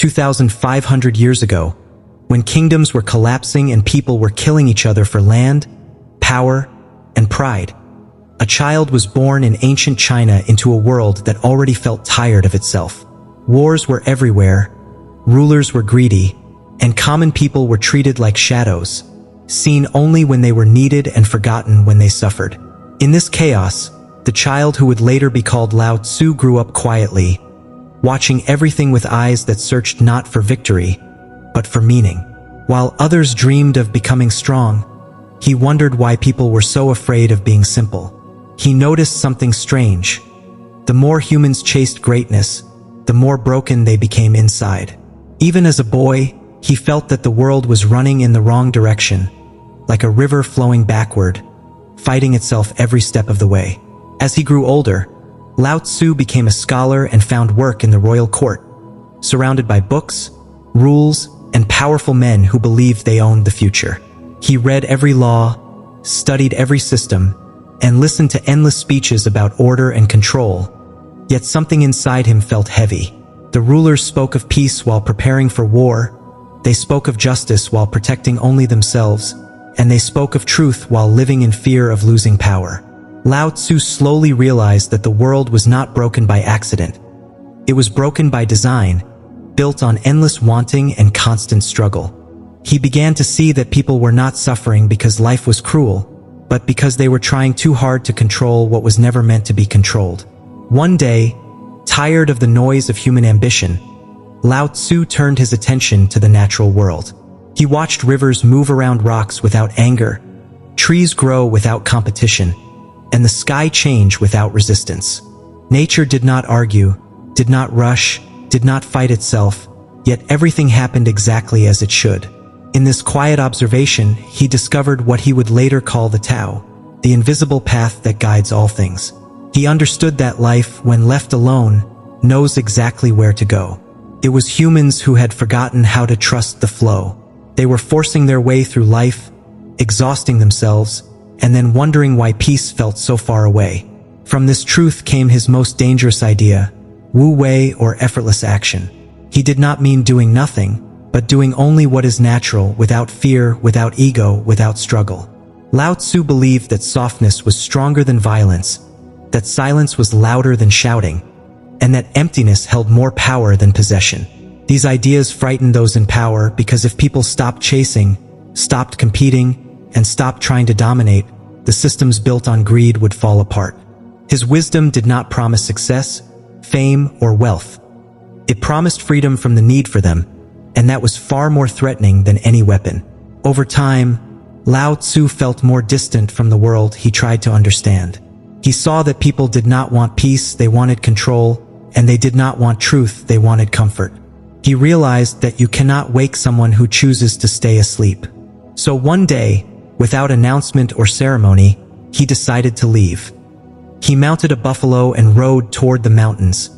2,500 years ago, when kingdoms were collapsing and people were killing each other for land, power, and pride. A child was born in ancient China into a world that already felt tired of itself. Wars were everywhere, rulers were greedy, and common people were treated like shadows, seen only when they were needed and forgotten when they suffered. In this chaos, the child who would later be called Lao Tzu grew up quietly, watching everything with eyes that searched not for victory, but for meaning. While others dreamed of becoming strong, he wondered why people were so afraid of being simple. He noticed something strange. The more humans chased greatness, the more broken they became inside. Even as a boy, he felt that the world was running in the wrong direction, like a river flowing backward, fighting itself every step of the way. As he grew older, Lao Tzu became a scholar and found work in the royal court, surrounded by books, rules, and powerful men who believed they owned the future. He read every law, studied every system, and listened to endless speeches about order and control. Yet something inside him felt heavy. The rulers spoke of peace while preparing for war, they spoke of justice while protecting only themselves, and they spoke of truth while living in fear of losing power. Lao Tzu slowly realized that the world was not broken by accident. It was broken by design, built on endless wanting and constant struggle. He began to see that people were not suffering because life was cruel, but because they were trying too hard to control what was never meant to be controlled. One day, tired of the noise of human ambition, Lao Tzu turned his attention to the natural world. He watched rivers move around rocks without anger, trees grow without competition, and the sky change without resistance. Nature did not argue, did not rush, did not fight itself, yet everything happened exactly as it should. In this quiet observation, he discovered what he would later call the Tao, the invisible path that guides all things. He understood that life, when left alone, knows exactly where to go. It was humans who had forgotten how to trust the flow. They were forcing their way through life, exhausting themselves, and then wondering why peace felt so far away. From this truth came his most dangerous idea, Wu Wei, or effortless action. He did not mean doing nothing, but doing only what is natural, without fear, without ego, without struggle. Lao Tzu believed that softness was stronger than violence, that silence was louder than shouting, and that emptiness held more power than possession. These ideas frightened those in power because if people stopped chasing, stopped competing, and stopped trying to dominate, the systems built on greed would fall apart. His wisdom did not promise success, fame, or wealth. It promised freedom from the need for them, and that was far more threatening than any weapon. Over time, Lao Tzu felt more distant from the world he tried to understand. He saw that people did not want peace, they wanted control, and they did not want truth, they wanted comfort. He realized that you cannot wake someone who chooses to stay asleep. So one day, without announcement or ceremony, he decided to leave. He mounted a buffalo and rode toward the mountains,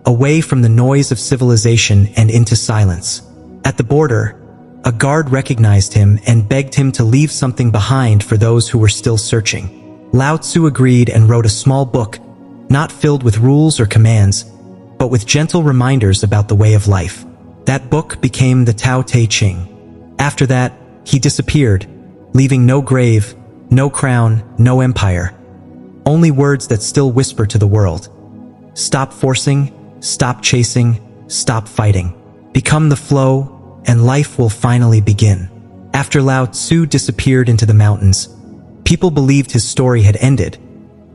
away from the noise of civilization and into silence. At the border, a guard recognized him and begged him to leave something behind for those who were still searching. Lao Tzu agreed and wrote a small book, not filled with rules or commands, but with gentle reminders about the way of life. That book became the Tao Te Ching. After that, he disappeared, leaving no grave, no crown, no empire. Only words that still whisper to the world. Stop forcing, stop chasing, stop fighting. Become the flow, and life will finally begin. After Lao Tzu disappeared into the mountains, people believed his story had ended,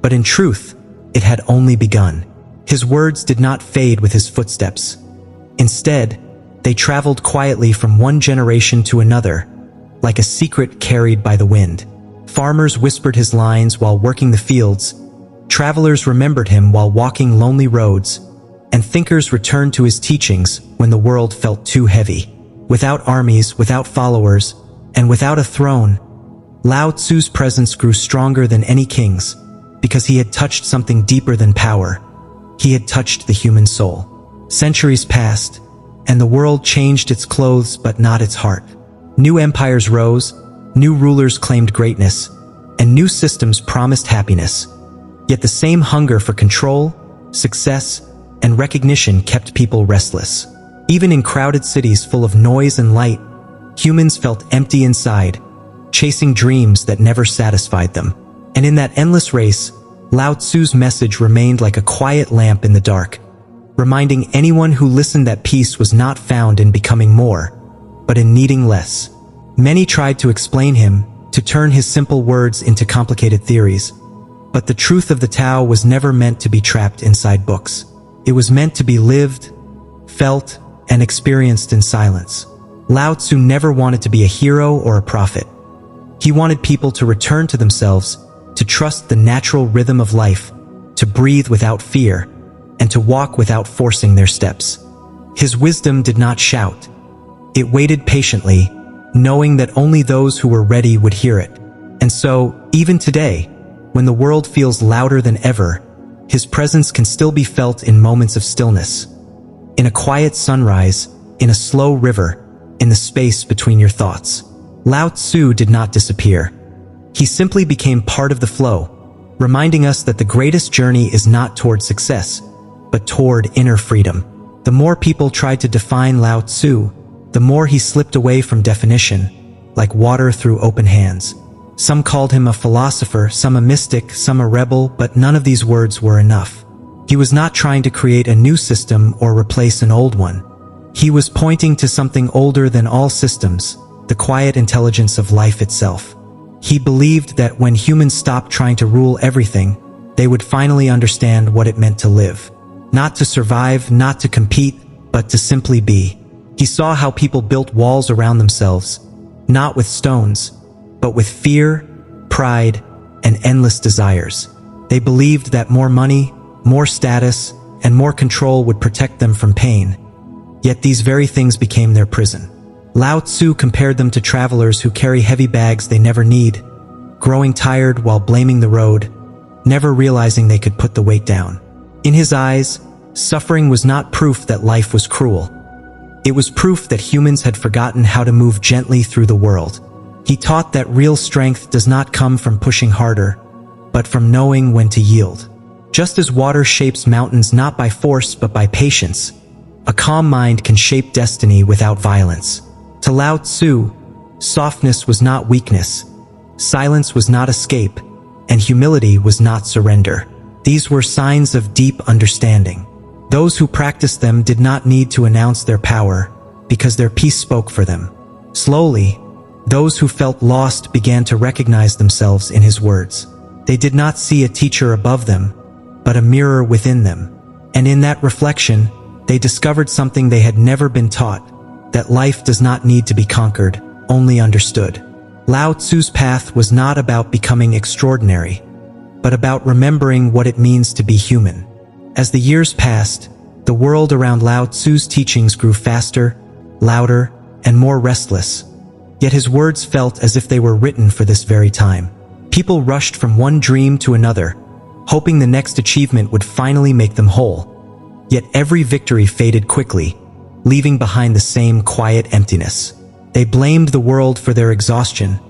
but in truth, it had only begun. His words did not fade with his footsteps. Instead, they traveled quietly from one generation to another, like a secret carried by the wind. Farmers whispered his lines while working the fields, travelers remembered him while walking lonely roads, and thinkers returned to his teachings when the world felt too heavy. Without armies, without followers, and without a throne, Lao Tzu's presence grew stronger than any king's, because he had touched something deeper than power. He had touched the human soul. Centuries passed, and the world changed its clothes but not its heart. New empires rose, new rulers claimed greatness, and new systems promised happiness. Yet the same hunger for control, success, and recognition kept people restless. Even in crowded cities full of noise and light, humans felt empty inside, chasing dreams that never satisfied them. And in that endless race, Lao Tzu's message remained like a quiet lamp in the dark, reminding anyone who listened that peace was not found in becoming more, but in needing less. Many tried to explain him, to turn his simple words into complicated theories, but the truth of the Tao was never meant to be trapped inside books. It was meant to be lived, felt, and experienced in silence. Lao Tzu never wanted to be a hero or a prophet. He wanted people to return to themselves, to trust the natural rhythm of life, to breathe without fear, and to walk without forcing their steps. His wisdom did not shout. It waited patiently, knowing that only those who were ready would hear it. And so, even today, when the world feels louder than ever, his presence can still be felt in moments of stillness. In a quiet sunrise, in a slow river, in the space between your thoughts. Lao Tzu did not disappear. He simply became part of the flow, reminding us that the greatest journey is not toward success, but toward inner freedom. The more people tried to define Lao Tzu, the more he slipped away from definition, like water through open hands. Some called him a philosopher, some a mystic, some a rebel, but none of these words were enough. He was not trying to create a new system or replace an old one. He was pointing to something older than all systems, the quiet intelligence of life itself. He believed that when humans stopped trying to rule everything, they would finally understand what it meant to live. Not to survive, not to compete, but to simply be. He saw how people built walls around themselves, not with stones, but with fear, pride, and endless desires. They believed that more money, more status, and more control would protect them from pain. Yet these very things became their prison. Lao Tzu compared them to travelers who carry heavy bags they never need, growing tired while blaming the road, never realizing they could put the weight down. In his eyes, suffering was not proof that life was cruel. It was proof that humans had forgotten how to move gently through the world. He taught that real strength does not come from pushing harder, but from knowing when to yield. Just as water shapes mountains not by force but by patience, a calm mind can shape destiny without violence. To Lao Tzu, softness was not weakness, silence was not escape, and humility was not surrender. These were signs of deep understanding. Those who practiced them did not need to announce their power, because their peace spoke for them. Slowly, those who felt lost began to recognize themselves in his words. They did not see a teacher above them, but a mirror within them. And in that reflection, they discovered something they had never been taught, that life does not need to be conquered, only understood. Lao Tzu's path was not about becoming extraordinary, but about remembering what it means to be human. As the years passed, the world around Lao Tzu's teachings grew faster, louder, and more restless. Yet his words felt as if they were written for this very time. People rushed from one dream to another, hoping the next achievement would finally make them whole. Yet every victory faded quickly, leaving behind the same quiet emptiness. They blamed the world for their exhaustion,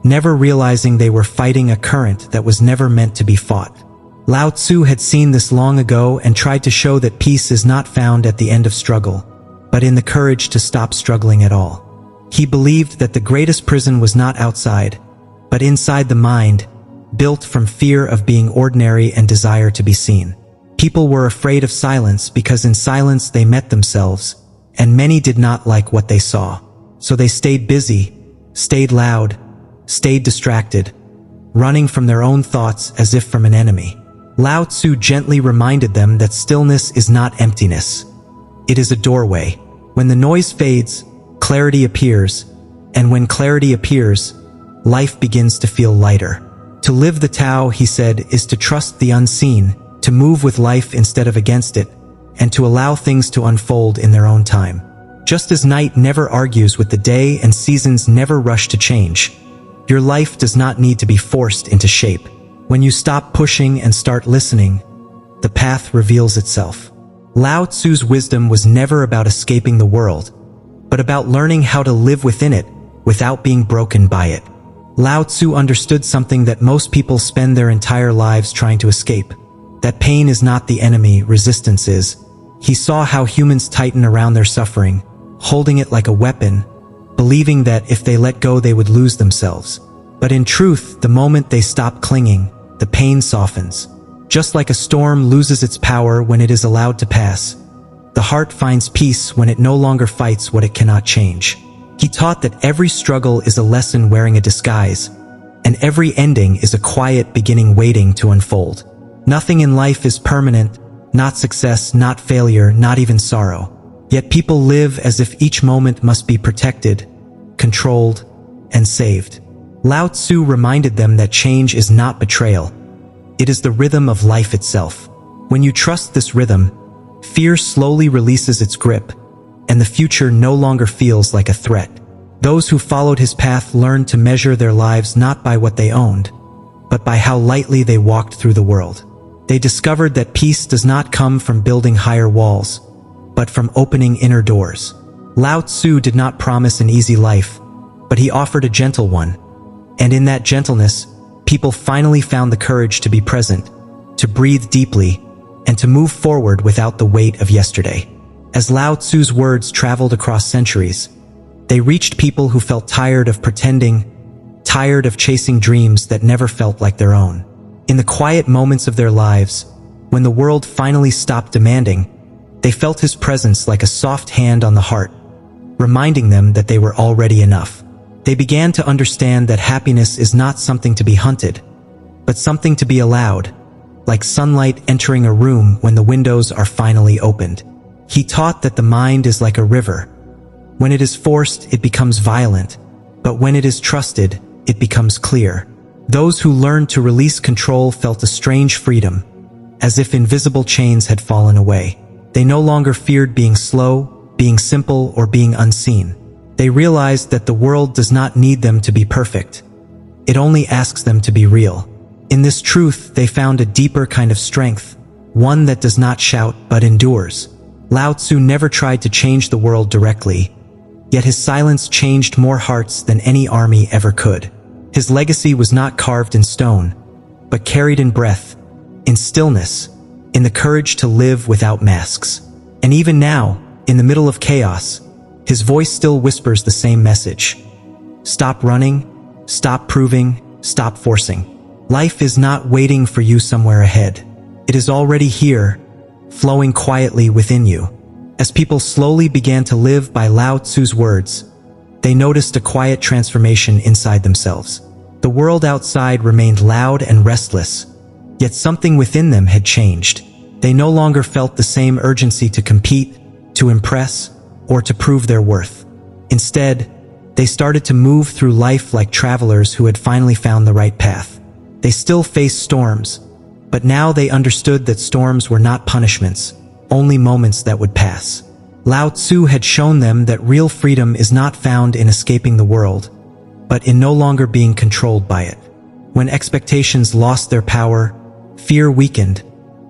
never realizing they were fighting a current that was never meant to be fought. Lao Tzu had seen this long ago and tried to show that peace is not found at the end of struggle, but in the courage to stop struggling at all. He believed that the greatest prison was not outside, but inside the mind, built from fear of being ordinary and desire to be seen. People were afraid of silence because in silence they met themselves, and many did not like what they saw. So they stayed busy, stayed loud, stayed distracted, running from their own thoughts as if from an enemy. Lao Tzu gently reminded them that stillness is not emptiness. It is a doorway. When the noise fades, clarity appears, and when clarity appears, life begins to feel lighter. To live the Tao, he said, is to trust the unseen, to move with life instead of against it, and to allow things to unfold in their own time. Just as night never argues with the day and seasons never rush to change, your life does not need to be forced into shape. When you stop pushing and start listening, the path reveals itself. Lao Tzu's wisdom was never about escaping the world, but about learning how to live within it without being broken by it. Lao Tzu understood something that most people spend their entire lives trying to escape. That pain is not the enemy, resistance is. He saw how humans tighten around their suffering, holding it like a weapon, believing that if they let go they would lose themselves. But in truth, the moment they stop clinging, the pain softens. Just like a storm loses its power when it is allowed to pass, the heart finds peace when it no longer fights what it cannot change. He taught that every struggle is a lesson wearing a disguise, and every ending is a quiet beginning waiting to unfold. Nothing in life is permanent, not success, not failure, not even sorrow. Yet people live as if each moment must be protected, controlled, and saved. Lao Tzu reminded them that change is not betrayal. It is the rhythm of life itself. When you trust this rhythm, fear slowly releases its grip, and the future no longer feels like a threat. Those who followed his path learned to measure their lives not by what they owned, but by how lightly they walked through the world. They discovered that peace does not come from building higher walls, but from opening inner doors. Lao Tzu did not promise an easy life, but he offered a gentle one. And in that gentleness, people finally found the courage to be present, to breathe deeply, and to move forward without the weight of yesterday. As Lao Tzu's words traveled across centuries, they reached people who felt tired of pretending, tired of chasing dreams that never felt like their own. In the quiet moments of their lives, when the world finally stopped demanding, they felt his presence like a soft hand on the heart, reminding them that they were already enough. They began to understand that happiness is not something to be hunted, but something to be allowed, like sunlight entering a room when the windows are finally opened. He taught that the mind is like a river. When it is forced, it becomes violent, but when it is trusted, it becomes clear. Those who learned to release control felt a strange freedom, as if invisible chains had fallen away. They no longer feared being slow, being simple, or being unseen. They realized that the world does not need them to be perfect. It only asks them to be real. In this truth, they found a deeper kind of strength, one that does not shout but endures. Lao Tzu never tried to change the world directly, yet his silence changed more hearts than any army ever could. His legacy was not carved in stone, but carried in breath, in stillness, in the courage to live without masks. And even now, in the middle of chaos, his voice still whispers the same message. Stop running, stop proving, stop forcing. Life is not waiting for you somewhere ahead. It is already here, flowing quietly within you. As people slowly began to live by Lao Tzu's words, they noticed a quiet transformation inside themselves. The world outside remained loud and restless, yet something within them had changed. They no longer felt the same urgency to compete, to impress, or to prove their worth. Instead, they started to move through life like travelers who had finally found the right path. They still faced storms, but now they understood that storms were not punishments, only moments that would pass. Lao Tzu had shown them that real freedom is not found in escaping the world, but in no longer being controlled by it. When expectations lost their power, fear weakened,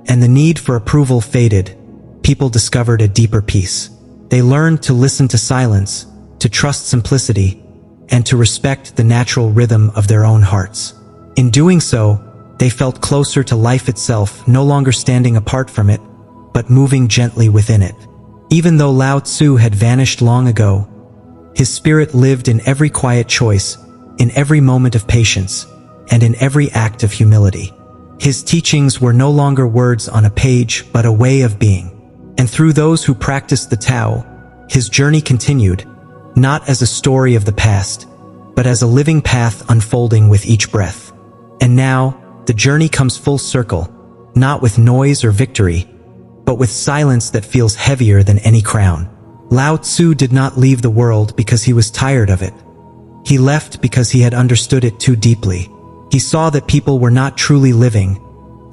and the need for approval faded, people discovered a deeper peace. They learned to listen to silence, to trust simplicity, and to respect the natural rhythm of their own hearts. In doing so, they felt closer to life itself, no longer standing apart from it, but moving gently within it. Even though Lao Tzu had vanished long ago, his spirit lived in every quiet choice, in every moment of patience, and in every act of humility. His teachings were no longer words on a page, but a way of being. And through those who practiced the Tao, his journey continued, not as a story of the past, but as a living path unfolding with each breath. And now, the journey comes full circle, not with noise or victory, but with silence that feels heavier than any crown. Lao Tzu did not leave the world because he was tired of it. He left because he had understood it too deeply. He saw that people were not truly living,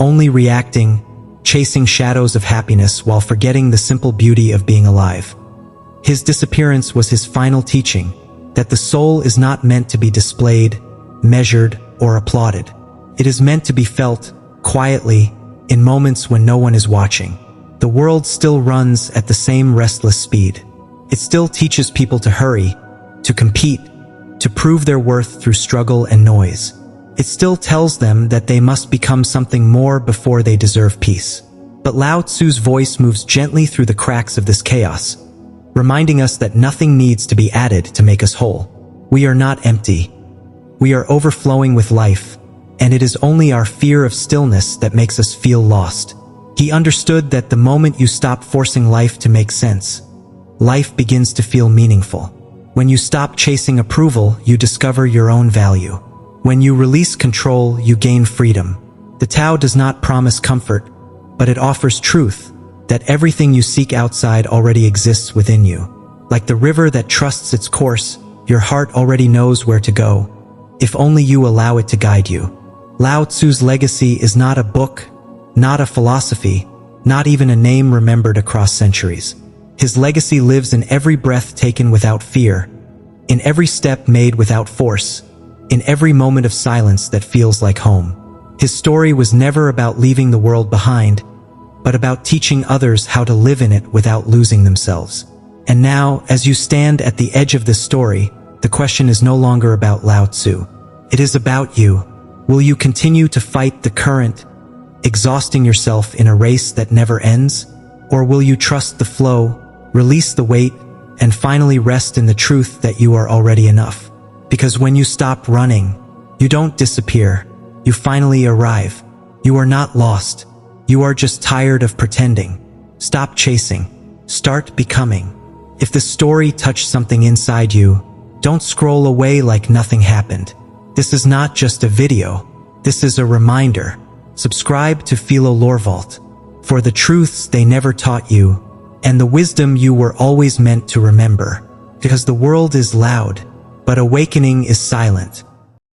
only reacting, chasing shadows of happiness while forgetting the simple beauty of being alive. His disappearance was his final teaching, that the soul is not meant to be displayed, measured, or applauded. It is meant to be felt, quietly, in moments when no one is watching. The world still runs at the same restless speed. It still teaches people to hurry, to compete, to prove their worth through struggle and noise. It still tells them that they must become something more before they deserve peace. But Lao Tzu's voice moves gently through the cracks of this chaos, reminding us that nothing needs to be added to make us whole. We are not empty. We are overflowing with life, and it is only our fear of stillness that makes us feel lost. He understood that the moment you stop forcing life to make sense, life begins to feel meaningful. When you stop chasing approval, you discover your own value. When you release control, you gain freedom. The Tao does not promise comfort, but it offers truth, that everything you seek outside already exists within you. Like the river that trusts its course, your heart already knows where to go, if only you allow it to guide you. Lao Tzu's legacy is not a book, not a philosophy, not even a name remembered across centuries. His legacy lives in every breath taken without fear, in every step made without force, in every moment of silence that feels like home. His story was never about leaving the world behind, but about teaching others how to live in it without losing themselves. And now, as you stand at the edge of this story, the question is no longer about Lao Tzu. It is about you. Will you continue to fight the current, exhausting yourself in a race that never ends? Or will you trust the flow, release the weight, and finally rest in the truth that you are already enough? Because when you stop running, you don't disappear. You finally arrive. You are not lost. You are just tired of pretending. Stop chasing. Start becoming. If the story touched something inside you, don't scroll away like nothing happened. This is not just a video. This is a reminder. Subscribe to Philo Lore Vault for the truths they never taught you and the wisdom you were always meant to remember. Because the world is loud, but awakening is silent.